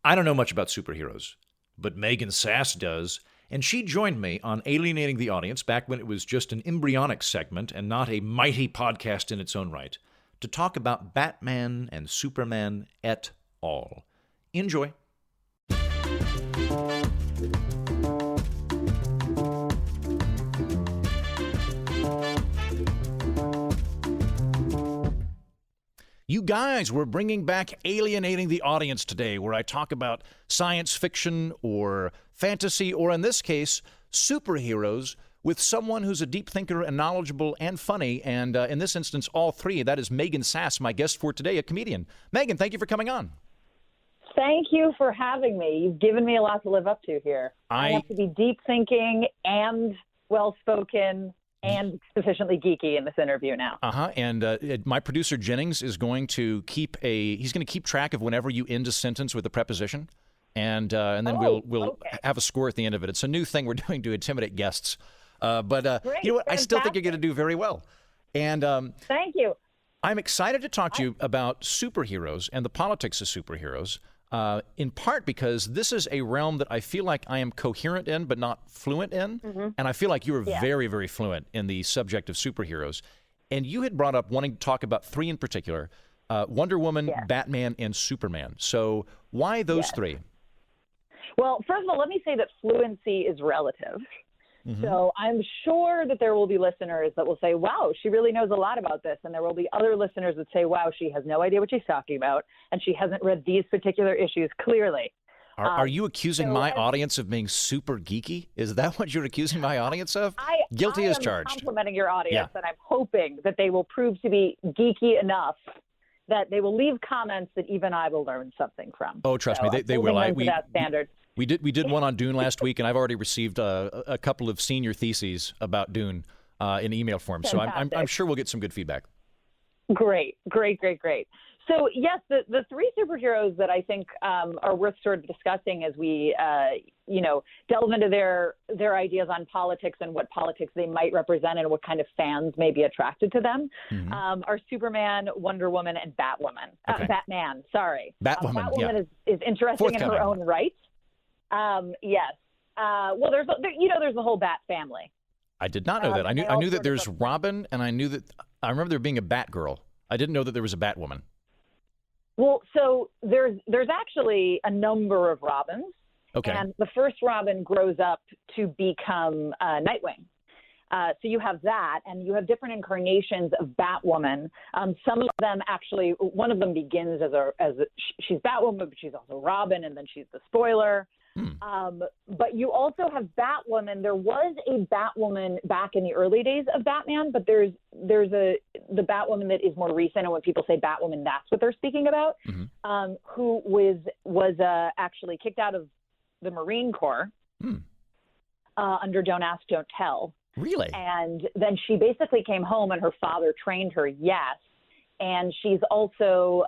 I don't know much about superheroes, but Megan Sass does, and she joined me on Alienating the Audience back when it was just an embryonic segment and not a mighty podcast in its own right, to talk about Batman and Superman et al. Enjoy. You guys, we're bringing back Alienating the Audience today, where I talk about science fiction or fantasy, or in this case, superheroes, with someone who's a deep thinker and knowledgeable and funny, and in this instance, all three. That is Megan Sass, my guest for today, a comedian. Megan, thank you for coming on. Thank you for having me. You've given me a lot to live up to here. I have to be deep thinking and well-spoken and sufficiently geeky in this interview now. And my producer Jennings is going to keep track of whenever you end a sentence with a preposition, and then we'll have a score at the end of it. It's a new thing we're doing to intimidate guests. But Great, you know what? fantastic. I still think you're going to do very well. And thank you. I'm excited to talk to you about superheroes and the politics of superheroes. In part because this is a realm that I feel like I am coherent in, but not fluent in. And I feel like you are very, very fluent in the subject of superheroes. And you had brought up wanting to talk about three in particular, Wonder Woman, Batman, and Superman. So why those three? Well, first of all, let me say that fluency is relative. So I'm sure that there will be listeners that will say, wow, she really knows a lot about this. And there will be other listeners that say, wow, she has no idea what she's talking about, and she hasn't read these particular issues clearly. Are you accusing my audience of being super geeky? Is that what you're accusing my audience of? Guilty as charged. I'm complimenting your audience, and I'm hoping that they will prove to be geeky enough that they will leave comments that even I will learn something from. Oh, trust me, they will. That standard. We did one on Dune last week, and I've already received a couple of senior theses about Dune in email form. Fantastic. So I'm sure we'll get some good feedback. Great. So yes, the three superheroes that I think are worth sort of discussing as we delve into their ideas on politics and what politics they might represent and what kind of fans may be attracted to them are Superman, Wonder Woman, and Batwoman. Batman. Sorry, Batwoman is interesting in her own right. Yes. Well, there's the whole Bat family. I did not know that. I knew that there's Robin, and I remember there being a Batgirl. I didn't know that there was a Batwoman. Well, so there's actually a number of Robins. Okay. And the first Robin grows up to become Nightwing. So you have that, and you have different incarnations of Batwoman. Some of them actually, one of them begins as she's Batwoman, but she's also Robin, and then she's the spoiler. But you also have Batwoman. There was a Batwoman back in the early days of Batman, but there's the Batwoman that is more recent, and when people say Batwoman, that's what they're speaking about. Who was actually kicked out of the Marine Corps under Don't Ask, Don't Tell. Really? And then she basically came home, and her father trained her. Yes. And she's also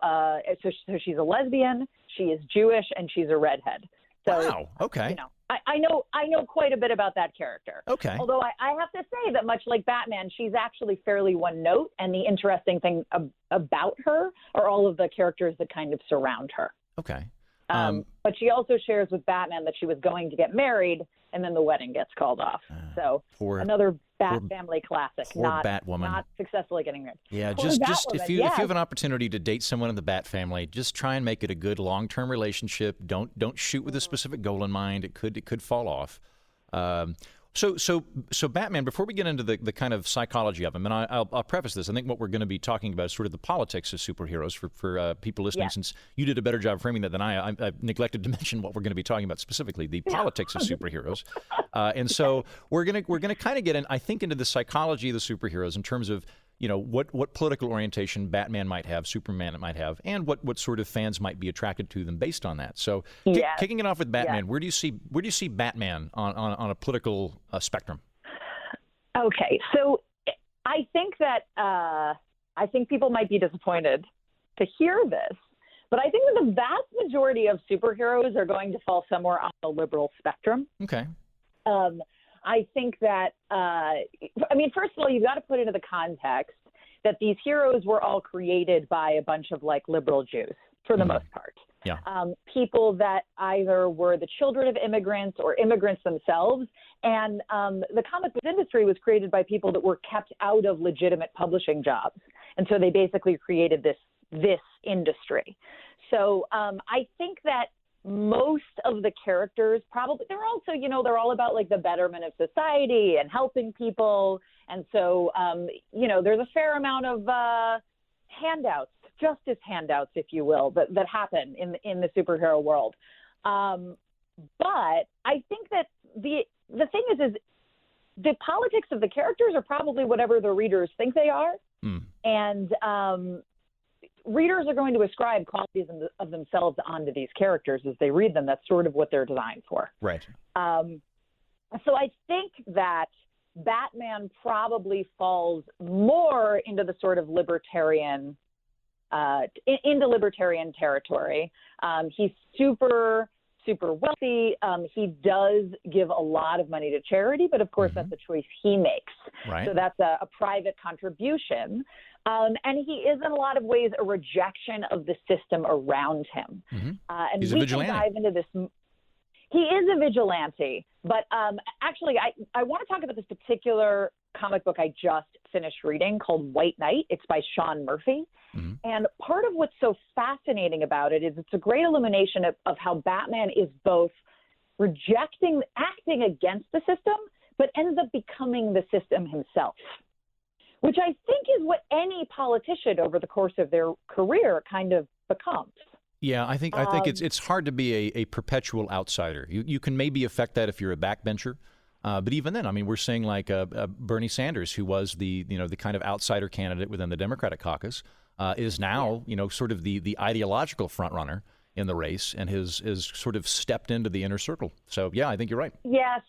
so she's a lesbian. She is Jewish, and she's a redhead. So, wow. Okay. I know quite a bit about that character. Okay. Although I have to say that much like Batman, she's actually fairly one note. And the interesting thing about her are all of the characters that kind of surround her. Okay. But she also shares with Batman that she was going to get married, and then the wedding gets called off. So another Bat family classic. Not Batwoman. Not successfully getting married. Yeah, just if you have an opportunity to date someone in the Bat family, just try and make it a good long-term relationship. Don't shoot with a specific goal in mind. It could fall off. So Batman, before we get into the kind of psychology of him, and I'll preface this, I think what we're going to be talking about is sort of the politics of superheroes for people listening, since you did a better job framing that than I neglected to mention what we're going to be talking about specifically, the politics of superheroes. And so we're going to kind of get in, I think, into the psychology of the superheroes in terms of, what political orientation Batman might have, Superman might have, and what sort of fans might be attracted to them based on that. So kicking it off with Batman, where do you see Batman on a political spectrum? Okay, so I think that I think people might be disappointed to hear this, but I think that the vast majority of superheroes are going to fall somewhere on the liberal spectrum. Okay. I think that, first of all, you've got to put into the context that these heroes were all created by a bunch of liberal Jews for the most part. Yeah. People that either were the children of immigrants or immigrants themselves. And the comic book industry was created by people that were kept out of legitimate publishing jobs. And so they basically created this industry. So I think that most of the characters probably, they're also, they're all about like the betterment of society and helping people. And so, there's a fair amount of handouts, justice handouts, if you will, that happen in the superhero world. But I think that the thing is the politics of the characters are probably whatever the readers think they are. And readers are going to ascribe qualities of themselves onto these characters as they read them. That's sort of what they're designed for. Right. So I think that Batman probably falls more into the sort of libertarian, into libertarian territory. He's super wealthy. He does give a lot of money to charity, but of course that's a choice he makes. Right. So that's a private contribution. And he is in a lot of ways a rejection of the system around him. And he's a vigilante. Can dive into this. He is a vigilante, but actually I want to talk about this particular comic book I just finished reading called White Knight. It's by Sean Murphy. And part of what's so fascinating about it is it's a great illumination of how Batman is both acting against the system, but ends up becoming the system himself, which I think is what any politician over the course of their career kind of becomes. Yeah, I think it's hard to be a perpetual outsider. You can maybe affect that if you're a backbencher. But even then, I mean, we're seeing like Bernie Sanders, who was the kind of outsider candidate within the Democratic caucus, is now, sort of the ideological front runner in the race and has sort of stepped into the inner circle. So, yeah, I think you're right. Yes,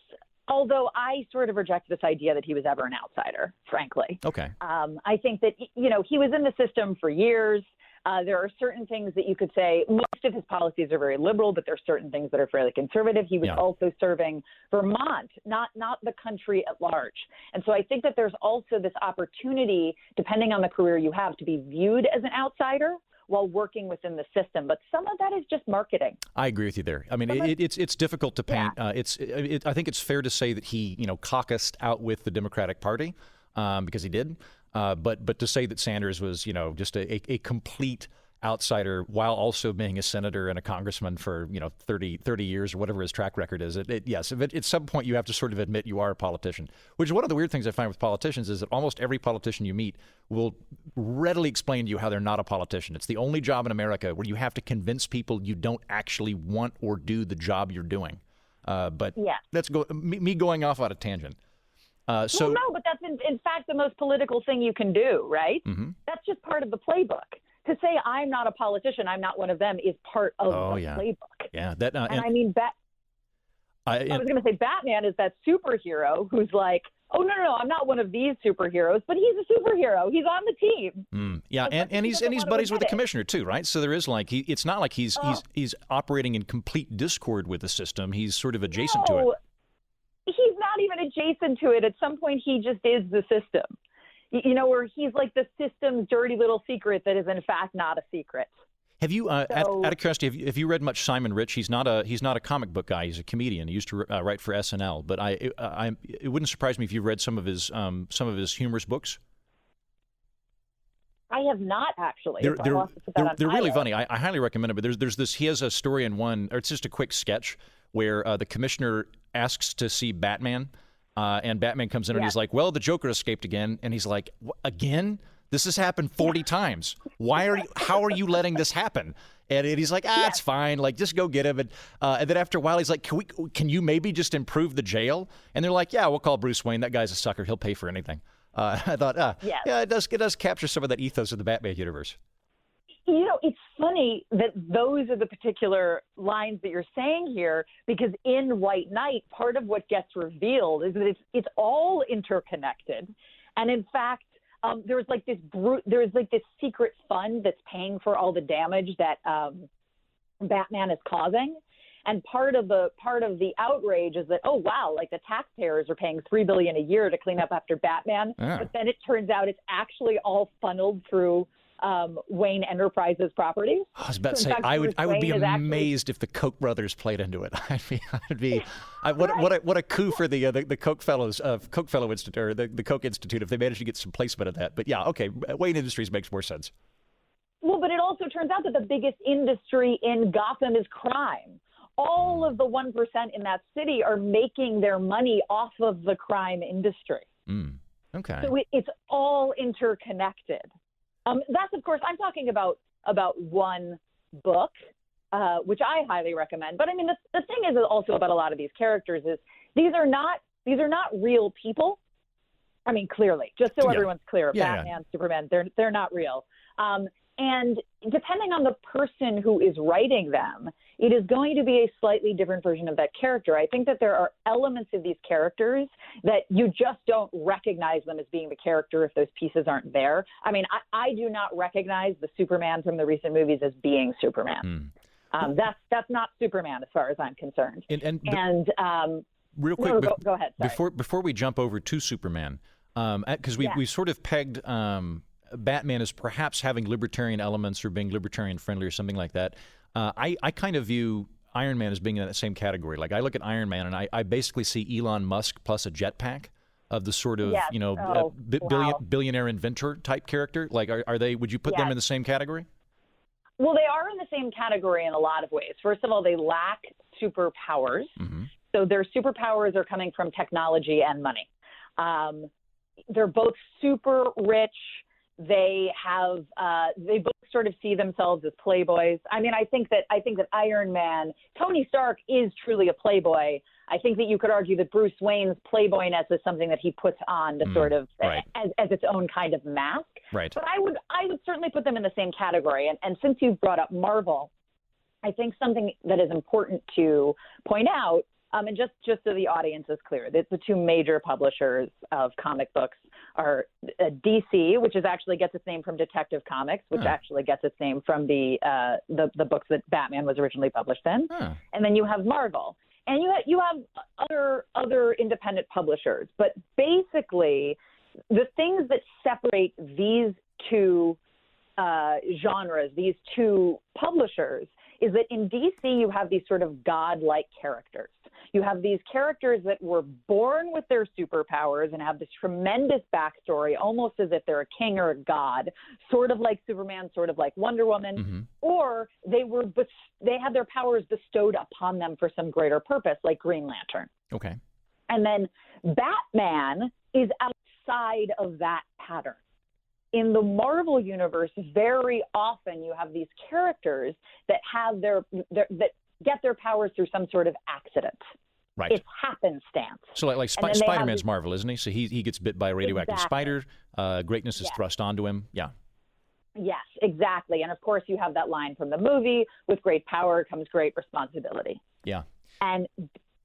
although I sort of reject this idea that he was ever an outsider, frankly. Okay. I think that, he was in the system for years. There are certain things that you could say, most of his policies are very liberal, but there are certain things that are fairly conservative. He was also serving Vermont, not the country at large. And so I think that there's also this opportunity, depending on the career you have, to be viewed as an outsider while working within the system. But some of that is just marketing. I agree with you there. I mean, it's difficult to paint. I think it's fair to say that he, caucused out with the Democratic Party because he did. But to say that Sanders was, just a complete outsider while also being a senator and a congressman for, 30 years or whatever his track record is, yes, at some point you have to sort of admit you are a politician, which is one of the weird things I find with politicians is that almost every politician you meet will readily explain to you how they're not a politician. It's the only job in America where you have to convince people you don't actually want or do the job you're doing. But let's go, me going off on a tangent. Well, no, but that's in fact the most political thing you can do, right? That's just part of the playbook. To say I'm not a politician, I'm not one of them, is part of the playbook. Yeah, and I mean, I was going to say Batman is that superhero who's like, oh, no, I'm not one of these superheroes, but he's a superhero. He's on the team. Yeah, and he's buddies with the commissioner too, right? So there is like it's not like he's operating in complete discord with the system. He's sort of adjacent to it. He's not even adjacent to it. At some point, he just is the system. Where he's like the system's dirty little secret that is in fact not a secret. Have you, out of curiosity, have you read much Simon Rich? He's not a comic book guy. He's a comedian. He used to write for SNL. But it wouldn't surprise me if you read some of his humorous books. I have not actually. They're really funny. I highly recommend it. But there's this. He has a story in one, or it's just a quick sketch where the commissioner asks to see Batman. And Batman comes in and he's like, well, the Joker escaped again. And he's like, again? This has happened 40 times. How are you letting this happen? And he's like, it's fine. Like, just go get him. And then after a while, he's like, can you maybe just improve the jail? And they're like, yeah, we'll call Bruce Wayne. That guy's a sucker. He'll pay for anything. I thought, it does capture some of that ethos of the Batman universe. It's funny that those are the particular lines that you're saying here, because in White Knight, part of what gets revealed is that it's all interconnected. And in fact, there's this secret fund that's paying for all the damage that Batman is causing. And part of the outrage is that, oh, wow, like the taxpayers are paying $3 billion a year to clean up after Batman. But then it turns out it's actually all funneled through Wayne Enterprises properties. I was about to So say, in fact, I Bruce would be Wayne is actually- amazed if the Koch brothers played into it. What a coup for the Koch fellows of Koch Fellow Institute, or the Koch Institute, if they managed to get some placement of that. But yeah, okay, Wayne Industries makes more sense. Well, but it also turns out that the biggest industry in Gotham is crime. All of the 1% in that city are making their money off of the crime industry. Okay. So it's all interconnected. That's, of course, I'm talking about one book, which I highly recommend. But I mean, the thing is also about a lot of these characters is these are not real people. I mean, clearly, just so everyone's clear, Batman, Superman, they're not real. And depending on the person who is writing them, it is going to be a slightly different version of that character. I think that there are elements of these characters that you just don't recognize them as being the character if those pieces aren't there. I mean, I do not recognize the Superman from the recent movies as being Superman. That's not Superman as far as I'm concerned. Real quick, go ahead. Sorry. Before we jump over to Superman, because we sort of pegged Batman as perhaps having libertarian elements or being libertarian friendly or something like that. I kind of view Iron Man as being in that same category. Like I look at Iron Man and I basically see Elon Musk plus a jetpack of the sort of billionaire inventor type character. Like are they? Would you put them in the same category? Well, they are in the same category in a lot of ways. First of all, they lack superpowers. So their superpowers are coming from technology and money. They're both super rich. They both sort of see themselves as playboys. I mean, I think that Iron Man, Tony Stark is truly a playboy. I think that you could argue that Bruce Wayne's playboyness is something that he puts on to sort of as its own kind of mask. Right. But I would certainly put them in the same category. And since you've brought up Marvel, I think something that is important to point out, and just so the audience is clear, that the two major publishers of comic books are DC, which actually gets its name from Detective Comics, which actually gets its name from the books that Batman was originally published in, and then you have Marvel, and you have other independent publishers. But basically, the things that separate these two genres, these two publishers, is that in DC you have these sort of godlike characters. You have these characters that were born with their superpowers and have this tremendous backstory, almost as if they're a king or a god, sort of like Superman, sort of like Wonder Woman, or they had their powers bestowed upon them for some greater purpose, like Green Lantern. Okay. And then Batman is outside of that pattern. In the Marvel universe, very often you have these characters that have that get their powers through some sort of accident. Right. It's happenstance. So like Spider-Man's Marvel, isn't he? So he gets bit by a radioactive spider. Greatness is thrust onto him. Yeah. Yes, exactly. And of course you have that line from the movie, with great power comes great responsibility. Yeah. And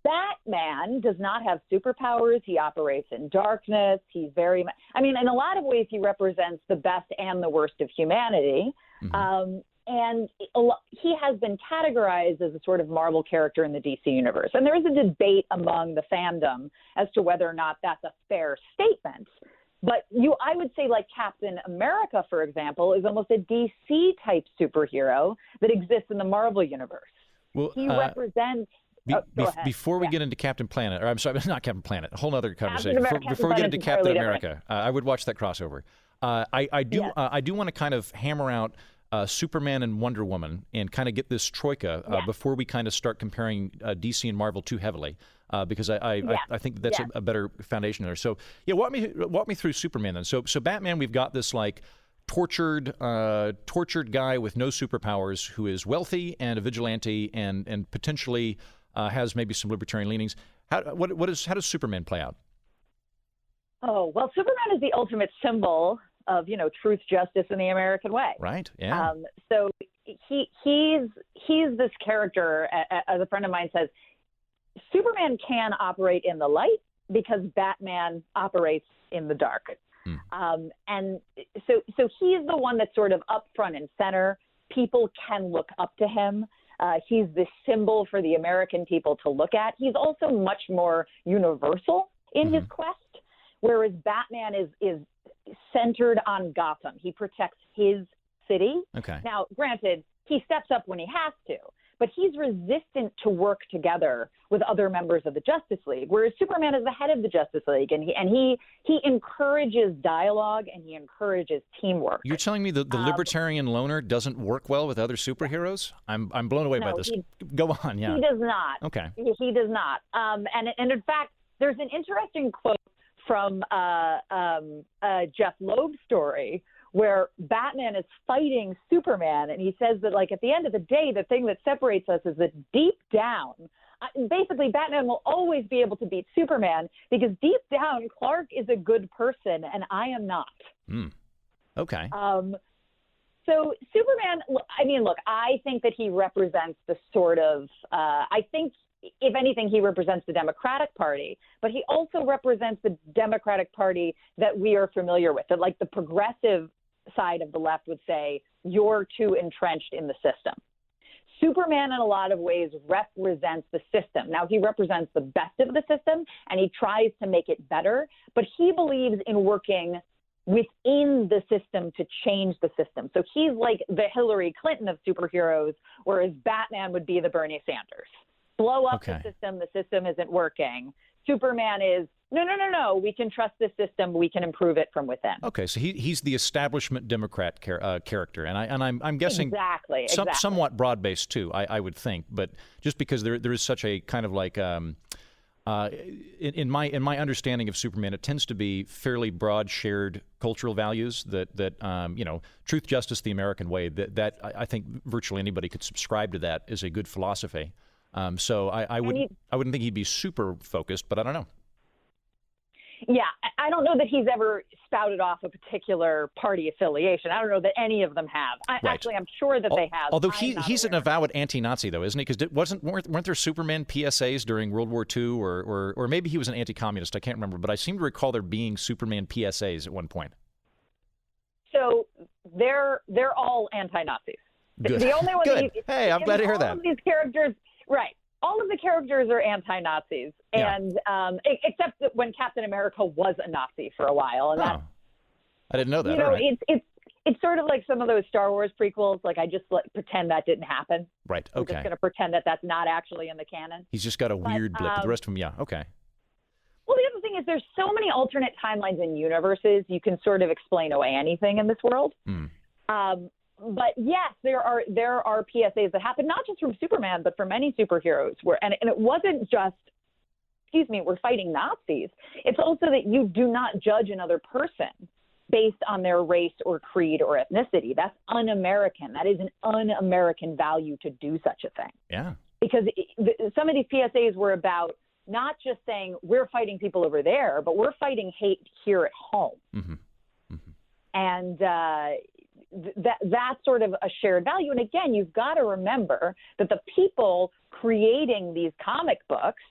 Batman does not have superpowers. He operates in darkness. He's in a lot of ways, he represents the best and the worst of humanity. And he has been categorized as a sort of Marvel character in the DC universe. And there is a debate among the fandom as to whether or not that's a fair statement. But I would say, like Captain America, for example, is almost a DC type superhero that exists in the Marvel universe. Well, he represents. Before we get into Captain Planet, or I'm sorry, not Captain Planet, a whole other conversation. Before we get into Captain America, I would watch that crossover. I do want to kind of hammer out Superman and Wonder Woman and kind of get this troika before we kind of start comparing DC and Marvel too heavily, because I think that's a better foundation there. So walk me through Superman then. So Batman, we've got this like tortured guy with no superpowers who is wealthy and a vigilante and potentially has maybe some libertarian leanings. How does Superman play out? Oh, well, Superman is the ultimate symbol of, truth, justice, and the American way. Right. Yeah. So he's this character, as a friend of mine says, Superman can operate in the light because Batman operates in the dark. And so he's the one that's sort of up front and center. People can look up to him. He's the symbol for the American people to look at. He's also much more universal in his quest, whereas Batman is centered on Gotham. He protects his City. Okay. Now, granted, he steps up when he has to, but he's resistant to work together with other members of the Justice League, whereas Superman is the head of the Justice League, and he encourages dialogue and he encourages teamwork. You're telling me the libertarian loner doesn't work well with other superheroes? I'm blown away by this. Go on, yeah. He does not. Okay. He does not. And in fact, there's an interesting quote from Jeff Loeb's story where Batman is fighting Superman, and he says that, like, at the end of the day, the thing that separates us is that deep down, basically, Batman will always be able to beat Superman because deep down, Clark is a good person, and I am not. Okay. So Superman, I mean, look, I think that he represents the sort of, I think, if anything, he represents the Democratic Party, but he also represents the Democratic Party that we are familiar with, that, like, the progressive side of the left would say, you're too entrenched in the system. Superman, in a lot of ways, represents the system. Now, he represents the best of the system, and he tries to make it better, but he believes in working within the system to change the system. So he's like the Hillary Clinton of superheroes, whereas Batman would be the Bernie Sanders. Blow up the system isn't working. Superman is, no, we can trust the system, we can improve it from within. Okay, so he's the establishment Democrat character, and I'm guessing exactly. somewhat broad-based too, I would think, but just because there is such a kind of like in my understanding of Superman, it tends to be fairly broad shared cultural values that truth, justice, the American way. That I think virtually anybody could subscribe to that as a good philosophy. So I wouldn't think he'd be super focused, but I don't know. Yeah, I don't know that he's ever spouted off a particular party affiliation. I don't know that any of them have. Actually, I'm sure that they have. Although he's an avowed anti-Nazi, though, isn't he? Because weren't there Superman PSAs during World War II, or maybe he was an anti-communist? I can't remember, but I seem to recall there being Superman PSAs at one point. So they're all anti-Nazis. Good. The only one. Good. Hey, I'm glad to hear that. All of these characters, right? All of the characters are anti-Nazis, and except that when Captain America was a Nazi for a while, and that I didn't know that. It's sort of like some of those Star Wars prequels. Like, I just pretend that didn't happen. Right. We're Okay. just going to pretend that that's not actually in the canon. He's just got a weird blip. But the rest of them, okay. Well, the other thing is there's so many alternate timelines and universes. You can sort of explain away anything in this world. But yes, there are PSAs that happen not just from Superman, but from many superheroes. And it wasn't just, we're fighting Nazis. It's also that you do not judge another person based on their race or creed or ethnicity. That's un-American. That is an un-American value to do such a thing. Yeah. Because some of these PSAs were about not just saying we're fighting people over there, but we're fighting hate here at home. And that's sort of a shared value. And again, you've got to remember that the people creating these comic books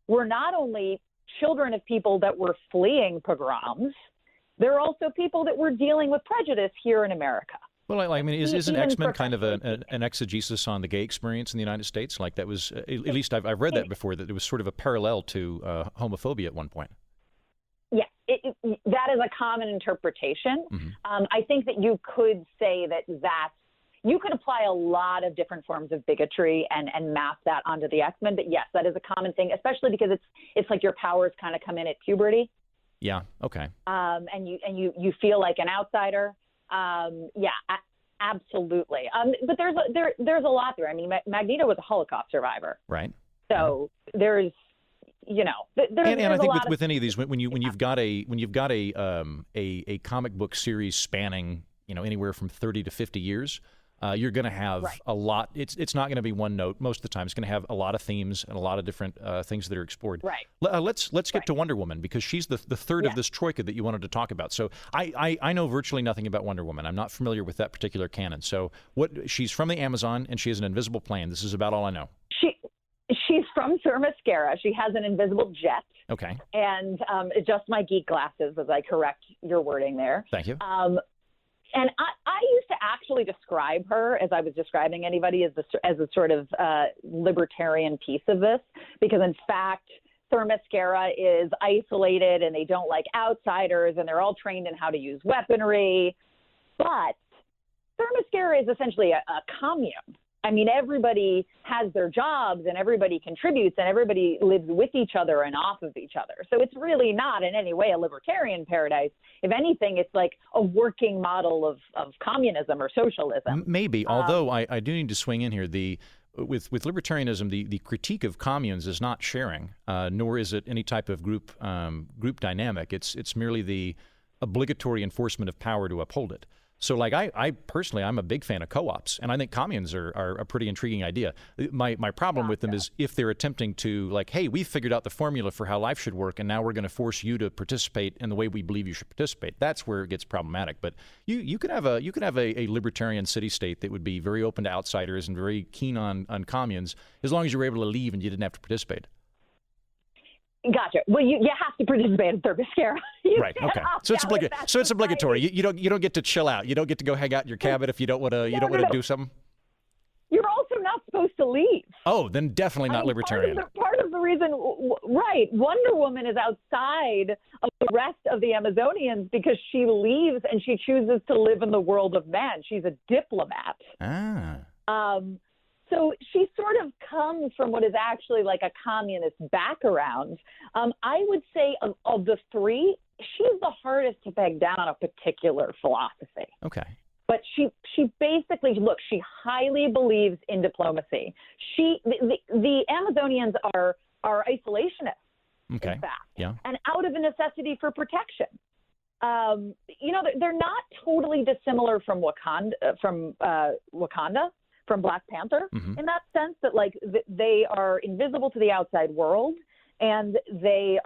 were not only children of people that were fleeing pogroms, they're also people that were dealing with prejudice here in America. Well, I mean, isn't X-Men kind of an exegesis on the gay experience in the United States? Like that was, at least I've read that before, that it was sort of a parallel to homophobia at one point. Yeah, that is a common interpretation. I think that you could say that you could apply a lot of different forms of bigotry and map that onto the X-Men. But yes, that is a common thing, especially because it's like your powers kind of come in at puberty. Yeah. Okay. And you feel like an outsider. Absolutely. But there's a lot there. I mean, Magneto was a Holocaust survivor. Right. So there's. And I think with any of these, when you've got a comic book series spanning anywhere from 30 to 50 years, you're going to have a lot. It's not going to be one note most of the time. It's going to have a lot of themes and a lot of different things that are explored. Right. Let's get to Wonder Woman, because she's the third of this troika that you wanted to talk about. So I know virtually nothing about Wonder Woman. I'm not familiar with that particular canon. So she's from the Amazon and she has an invisible plane. This is about all I know. She's from Themyscira. She has an invisible jet. Okay. And adjust my geek glasses as I correct your wording there. Thank you. And I used to actually describe her, as I was describing anybody, as a sort of libertarian piece of this, because in fact, Themyscira is isolated and they don't like outsiders and they're all trained in how to use weaponry. But Themyscira is essentially a commune. I mean, everybody has their jobs and everybody contributes and everybody lives with each other and off of each other. So it's really not in any way a libertarian paradise. If anything, it's like a working model of communism or socialism. Maybe, although I do need to swing in here. With libertarianism, the critique of communes is not sharing, nor is it any type of group dynamic. It's merely the obligatory enforcement of power to uphold it. So, like, I personally, I'm a big fan of co-ops, and I think communes are a pretty intriguing idea. My problem with them is if they're attempting to, like, hey, we've figured out the formula for how life should work, and now we're going to force you to participate in the way we believe you should participate. That's where it gets problematic. But you could have a libertarian city-state that would be very open to outsiders and very keen on communes, as long as you were able to leave and you didn't have to participate. Gotcha. Well, you have to participate in Themyscira. Right. Okay. So it's obligatory. You don't get to chill out. You don't get to go hang out in your cabin if you don't want to do something. You're also not supposed to leave. Oh, then definitely not libertarian. Part of the reason, right? Wonder Woman is outside of the rest of the Amazonians because she leaves and she chooses to live in the world of man. She's a diplomat. So she sort of comes from what is actually like a communist background. I would say of the three, she's the hardest to peg down on a particular philosophy. Okay. But she basically, look, she highly believes in diplomacy. The Amazonians are isolationists, okay. In fact, yeah. And out of a necessity for protection. They're not totally dissimilar from Wakanda. From Black Panther, in that sense that like they are invisible to the outside world and they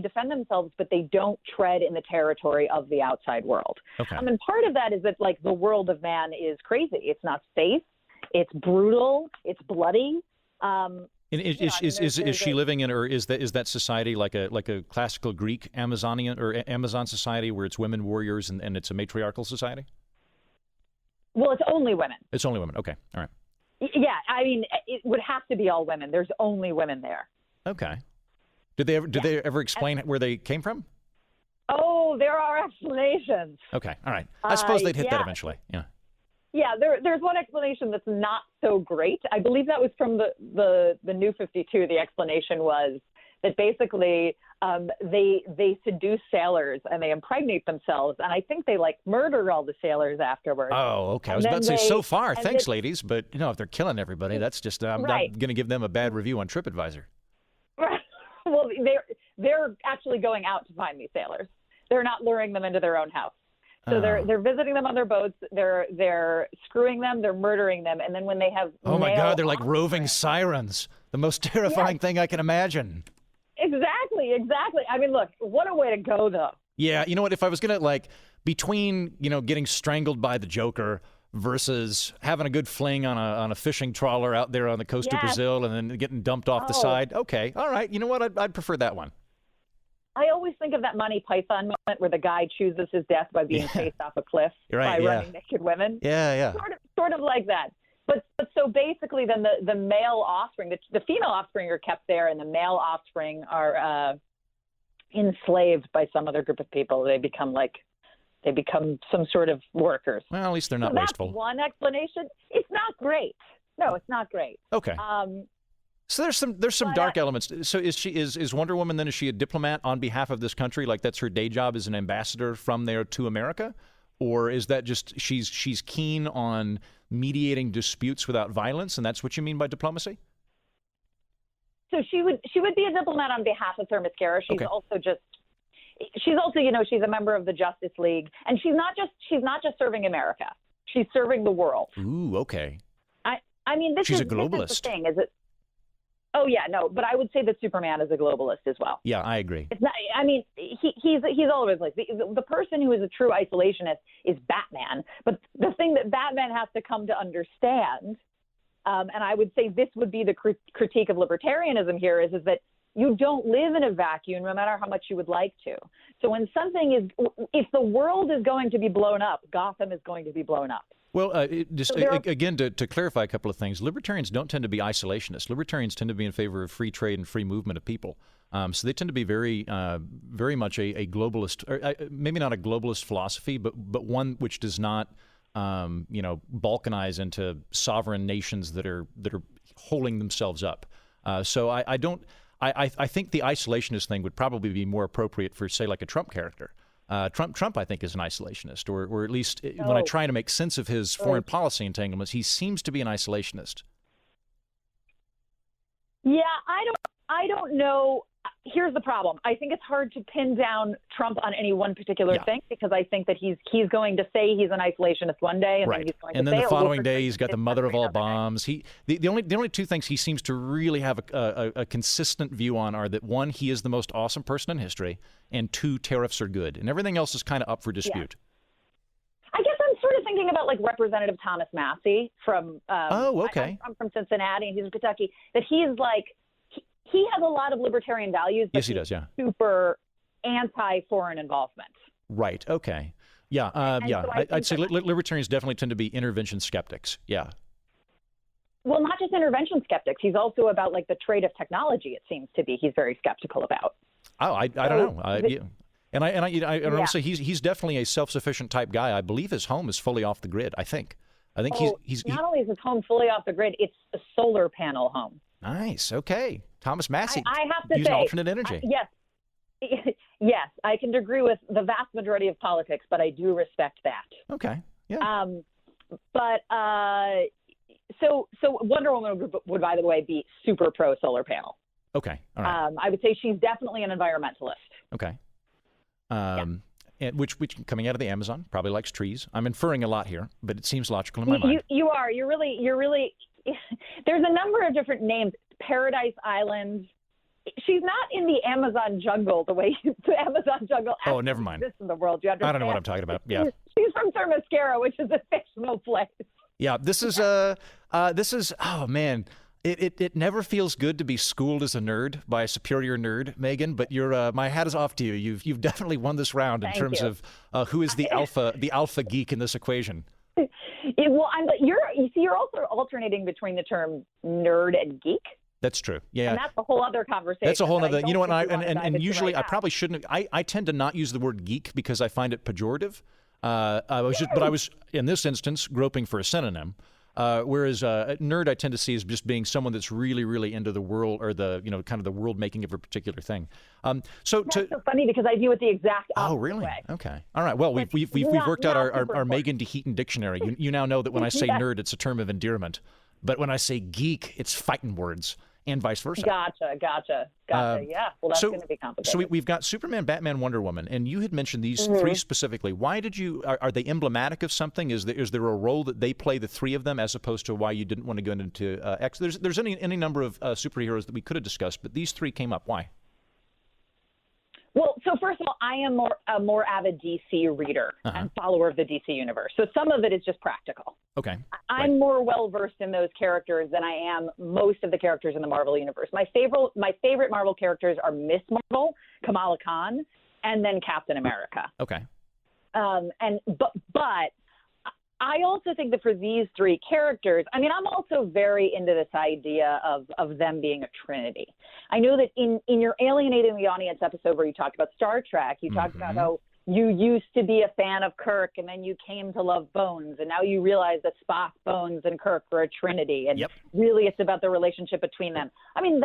defend themselves, but they don't tread in the territory of the outside world. Okay. And part of that is that like the world of man is crazy. It's not safe. It's brutal. It's bloody. Is she living in, or is that society like a classical Greek Amazonian or Amazon society where it's women warriors and it's a matriarchal society? Well, it's only women. It's only women. Okay. All right. Yeah. I mean, it would have to be all women. There's only women there. Okay. Did they ever explain where they came from? Oh, there are explanations. Okay. All right. I suppose they'd hit that eventually. Yeah. Yeah. There's one explanation that's not so great. I believe that was from the New 52. The explanation was that basically they seduce sailors and they impregnate themselves, and I think they like murder all the sailors afterwards. Oh, okay. I was about to say, so far, thanks, ladies, but if they're killing everybody, that's just I'm not going to give them a bad review on TripAdvisor. Right. Well, they're actually going out to find these sailors. They're not luring them into their own house. So they're visiting them on their boats. They're screwing them. They're murdering them, and then when they have my God, they're like roving sirens. The most terrifying thing I can imagine. Exactly. I mean, look, what a way to go, though. Yeah, you know what? If I was going to, between, getting strangled by the Joker versus having a good fling on a fishing trawler out there on the coast of Brazil and then getting dumped off the side, okay, all right. You know what? I'd prefer that one. I always think of that Monty Python moment where the guy chooses his death by being chased off a cliff by running naked women. Yeah. Sort of like that. But so basically, then the male offspring, the female offspring are kept there, and the male offspring are enslaved by some other group of people. They become some sort of workers. Well, at least they're not wasteful. That's one explanation. It's not great. No, it's not great. Okay. So there's some dark elements. So is Wonder Woman then, is she a diplomat on behalf of this country? Like that's her day job as an ambassador from there to America? Or is that just she's keen on mediating disputes without violence, and that's what you mean by diplomacy? So she would be a diplomat on behalf of Themyscira. She's also she's a member of the Justice League, and she's not just serving America. She's serving the world. Ooh, okay. I mean, she's a globalist. This is the thing, is it? Oh yeah, no, but I would say that Superman is a globalist as well. Yeah, I agree. It's not. I mean, he's all over the place. The person who is a true isolationist is Batman. But the thing that Batman has to come to understand, and I would say this would be the critique of libertarianism here, is that you don't live in a vacuum, no matter how much you would like to. So when if the world is going to be blown up, Gotham is going to be blown up. Well, again, to clarify a couple of things, libertarians don't tend to be isolationists. Libertarians tend to be in favor of free trade and free movement of people. So they tend to be very much a globalist, or maybe not a globalist philosophy, but one which does not balkanize into sovereign nations that are holding themselves up. So I think the isolationist thing would probably be more appropriate for, say, like a Trump character. Trump, I think, is an isolationist, or at least when I try to make sense of his foreign policy entanglements, he seems to be an isolationist. Yeah, I don't know. Here's the problem. I think it's hard to pin down Trump on any one particular thing, because I think that he's going to say he's an isolationist one day, and then he's going to say, the following day he's got the mother of all bombs. The only two things he seems to really have a consistent view on are that, one, he is the most awesome person in history, and two, tariffs are good, and everything else is kind of up for dispute. I guess I'm sort of thinking about like Representative Thomas Massey from I'm from Cincinnati, and he's in Kentucky. That he's like, he has a lot of libertarian values. But yes, he does. Yeah. Super anti-foreign involvement. Right. Okay. Yeah. So I'd say libertarians definitely tend to be intervention skeptics. Yeah. Well, not just intervention skeptics. He's also about like the trade of technology. It seems to be he's very skeptical about. Oh, I don't know. And I don't say he's definitely a self-sufficient type guy. I believe his home is fully off the grid. I think he's not only is his home fully off the grid, it's a solar panel home. Nice. Okay. Thomas Massey. I have to using say, alternate energy. Yes, I can agree with the vast majority of politics, but I do respect that. Okay. Yeah. So Wonder Woman would, by the way, be super pro solar panel. Okay. All right. I would say she's definitely an environmentalist. Okay. And which coming out of the Amazon, probably likes trees. I'm inferring a lot here, but it seems logical in my mind. You are. You're really. There's a number of different names. Paradise Island. She's not in the Amazon jungle the way the Amazon jungle actually never mind. exists in the world. You understand? I don't know what I'm talking about. Yeah. She's from Themyscira, which is a fictional place. Yeah. This is oh man. It never feels good to be schooled as a nerd by a superior nerd, Megan. But my hat is off to you. You've definitely won this round in terms of who is the alpha geek in this equation. You're also alternating between the term nerd and geek. That's true. Yeah, and that's a whole other conversation. That's a whole other. You know what? And usually I probably shouldn't. I tend to not use the word geek because I find it pejorative. I was in this instance groping for a synonym. Whereas nerd I tend to see as just being someone that's really, really into the world, or the kind of the world making of a particular thing. That's so funny because I view it the exact opposite really? way. Okay. All right. Well, we've worked out our Megan Heaton dictionary. You now know that when I say nerd, it's a term of endearment, but when I say geek, it's fighting words. And vice versa. Gotcha. Yeah. Well, that's going to be complicated. So we've got Superman, Batman, Wonder Woman, and you had mentioned these three specifically. Why did you? Are they emblematic of something? Is there a role that they play, the three of them, as opposed to why you didn't want to go into X? There's any number of superheroes that we could have discussed, but these three came up. Why? Well, so first of all, I am a more avid DC reader and follower of the DC universe. So some of it is just practical. Okay. I'm more well-versed in those characters than I am most of the characters in the Marvel universe. My favorite Marvel characters are Miss Marvel, Kamala Khan, and then Captain America. Okay. But I also think that for these three characters, I mean, I'm also very into this idea of them being a trinity. I know that in your Alienating the Audience episode where you talked about Star Trek, you talked about how you used to be a fan of Kirk and then you came to love Bones, and now you realize that Spock, Bones, and Kirk are a trinity, and really it's about the relationship between them. I mean,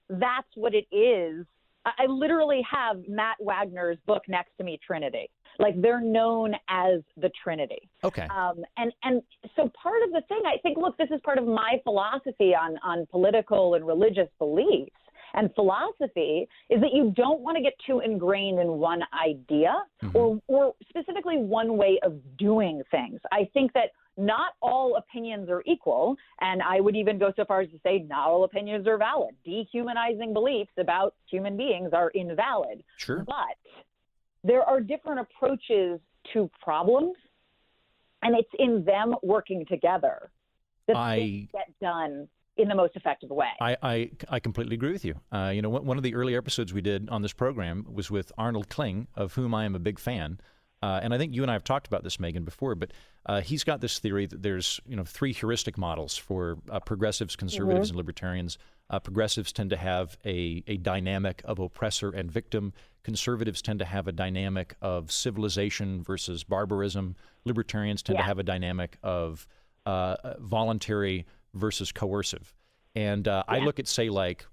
that's what it is. I literally have Matt Wagner's book next to me, Trinity. Like, they're known as the Trinity. Okay. And so part of the thing, I think, look, this is part of my philosophy on political and religious beliefs and philosophy, is that you don't want to get too ingrained in one idea or specifically one way of doing things. I think that not all opinions are equal, and I would even go so far as to say not all opinions are valid. Dehumanizing beliefs about human beings are invalid. Sure. But there are different approaches to problems, and it's in them working together that things get done in the most effective way. I completely agree with you. One of the early episodes we did on this program was with Arnold Kling, of whom I am a big fan. And I think you and I have talked about this, Megan, before, but he's got this theory that there's, three heuristic models for progressives, conservatives, and libertarians. Progressives tend to have a dynamic of oppressor and victim. conservatives tend to have a dynamic of civilization versus barbarism. Libertarians tend to have a dynamic of voluntary versus coercive. And I look at, say, like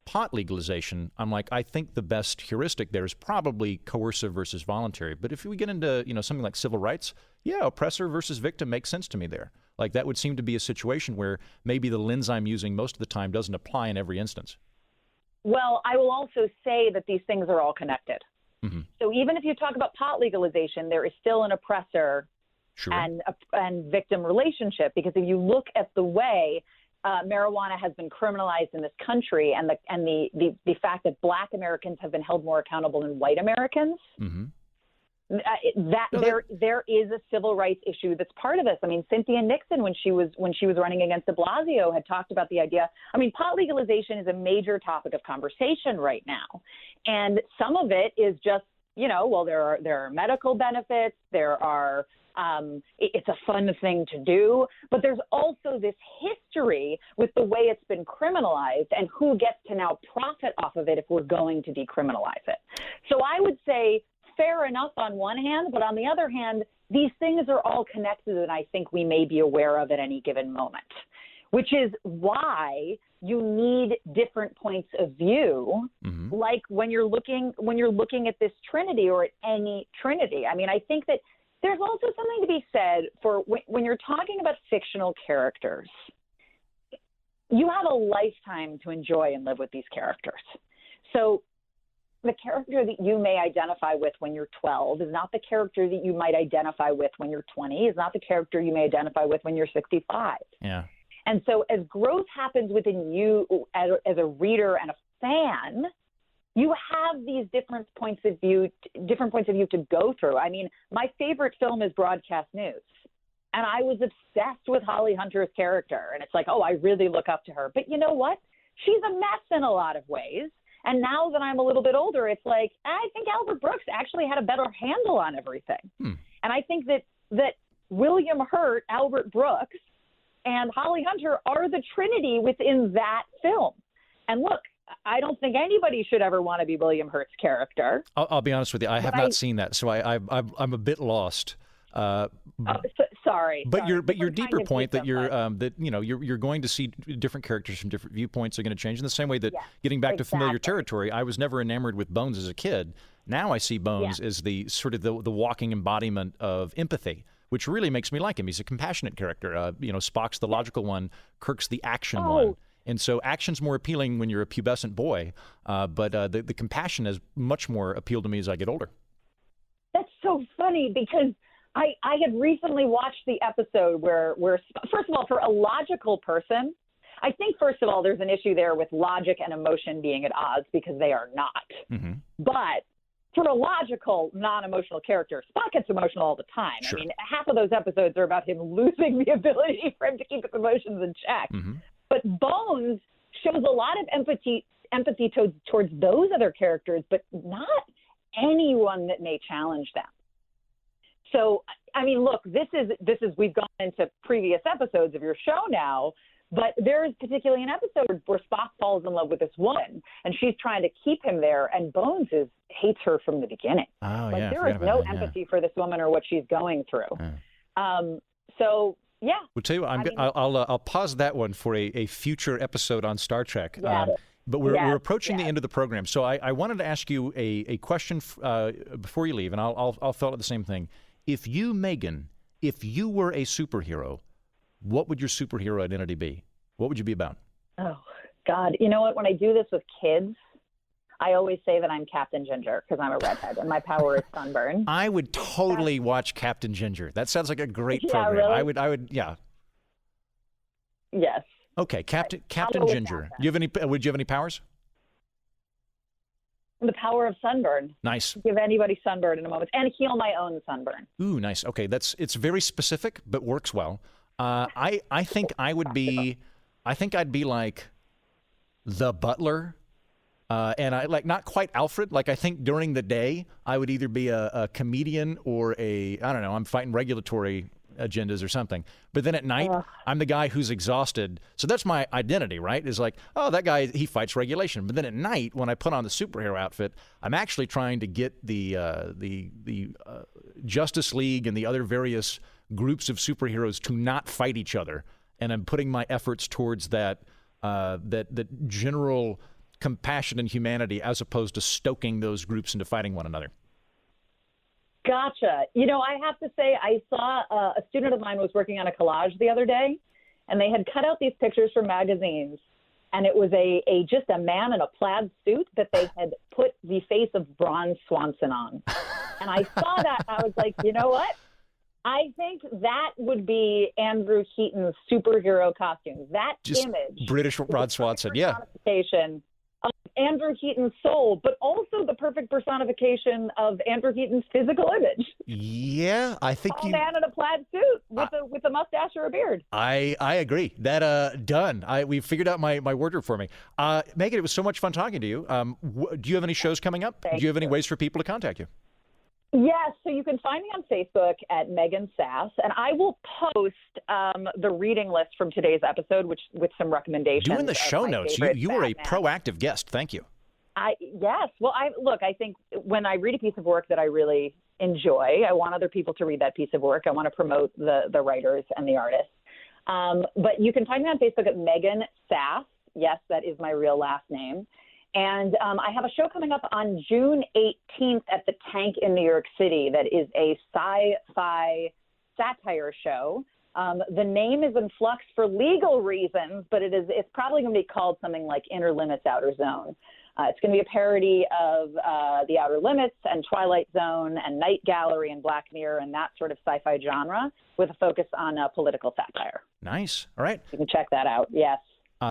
pot legalization. I'm like, I think the best heuristic there is probably coercive versus voluntary. But if we get into, something like civil rights, oppressor versus victim makes sense to me there. Like, that would seem to be a situation where maybe the lens I'm using most of the time doesn't apply in every instance. Well, I will also say that these things are all connected. Mm-hmm. So even if you talk about pot legalization, there is still an oppressor and victim relationship, because if you look at the way marijuana has been criminalized in this country, and the fact that Black Americans have been held more accountable than white Americans, there is a civil rights issue that's part of this. I mean, Cynthia Nixon, when she was running against de Blasio, had talked about the idea. I mean, pot legalization is a major topic of conversation right now, and some of it is just, well, there are medical benefits, there are. It's a fun thing to do, but there's also this history with the way it's been criminalized and who gets to now profit off of it if we're going to decriminalize it. So I would say fair enough on one hand, but on the other hand, these things are all connected, and I think we may be aware of at any given moment, which is why you need different points of view, like when you're looking at this Trinity or at any Trinity. I mean, I think that there's also something to be said for when you're talking about fictional characters, you have a lifetime to enjoy and live with these characters. So the character that you may identify with when you're 12 is not the character that you might identify with when you're 20, is not the character you may identify with when you're 65. Yeah. And so as growth happens within you as a reader and a fan, you have these different points of view to go through. I mean, my favorite film is Broadcast News, and I was obsessed with Holly Hunter's character. And it's like, oh, I really look up to her. But you know what? She's a mess in a lot of ways. And now that I'm a little bit older, it's like, I think Albert Brooks actually had a better handle on everything. And I think that William Hurt, Albert Brooks, and Holly Hunter are the trinity within that film. And look, I don't think anybody should ever want to be William Hurt's character. I'll be honest with you. I have not seen that, so I'm a bit lost. Sorry. But your deeper point that you're going to see different characters from different viewpoints are going to change in the same way that getting back to familiar territory. I was never enamored with Bones as a kid. Now I see Bones as the sort of the walking embodiment of empathy, which really makes me like him. He's a compassionate character. Spock's the logical one, Kirk's the action one. And so action's more appealing when you're a pubescent boy, but the compassion has much more appealed to me as I get older. That's so funny, because I had recently watched the episode where, first of all, for a logical person, I think, first of all, there's an issue there with logic and emotion being at odds, because they are not. But for a logical, non-emotional character, Spock gets emotional all the time. Sure. I mean, half of those episodes are about him losing the ability for him to keep his emotions in check. But Bones shows a lot of empathy towards those other characters, but not anyone that may challenge them. So, I mean, look, this is we've gone into previous episodes of your show now, but there is particularly an episode where Spock falls in love with this woman, and she's trying to keep him there, and Bones hates her from the beginning. There is no empathy for this woman or what she's going through. So. Yeah. We'll tell you what, I'll pause that one for a future episode on Star Trek. But we're approaching the end of the program. So I wanted to ask you a question before you leave, and I'll fill out the same thing. If you, Megan, if you were a superhero, what would your superhero identity be? What would you be about? Oh, God. You know what? When I do this with kids, I always say that I'm Captain Ginger, because I'm a redhead and my power is sunburn. I would totally watch Captain Ginger. That sounds like a great program. Really? I would, yeah. Yes. Okay, Captain Ginger. Would you have any powers? The power of sunburn. Nice. Give anybody sunburn in a moment, and heal my own sunburn. Ooh, nice. Okay, it's very specific, but works well. I think I'd be like the butler. And I not quite Alfred. Like, I think during the day I would either be a comedian or I'm fighting regulatory agendas or something. But then at night, I'm the guy who's exhausted. So that's my identity, right? Is like, oh, that guy, he fights regulation. But then at night, when I put on the superhero outfit, I'm actually trying to get the Justice League and the other various groups of superheroes to not fight each other. And I'm putting my efforts towards that general compassion and humanity, as opposed to stoking those groups into fighting one another. Gotcha. You know, I have to say, I saw a student of mine was working on a collage the other day, and they had cut out these pictures from magazines, and it was just a man in a plaid suit that they had put the face of Ron Swanson on. And I saw that, I was like, you know what? I think that would be Andrew Heaton's superhero costume. That just image. British Rod Swanson, yeah. Of Andrew Heaton's soul, but also the perfect personification of Andrew Heaton's physical image. Yeah, I think a man in a plaid suit with a mustache or a beard. I agree. That done. We figured out my wardrobe for me. Megan, it was so much fun talking to you. Do you have any shows coming up? Do you have any ways for people to contact you? Yes, so you can find me on Facebook at Megan Sass, and I will post the reading list from today's episode, with some recommendations. Doing the show notes. You were a proactive guest. Thank you. Yes. Well, I think when I read a piece of work that I really enjoy, I want other people to read that piece of work. I want to promote the writers and the artists. But you can find me on Facebook at Megan Sass. Yes, that is my real last name. And I have a show coming up on June 18th at the Tank in New York City that is a sci-fi satire show. The name is in flux for legal reasons, but it's probably going to be called something like Inner Limits, Outer Zone. It's going to be a parody of The Outer Limits and Twilight Zone and Night Gallery and Black Mirror and that sort of sci-fi genre, with a focus on political satire. Nice. All right. You can check that out. Yes.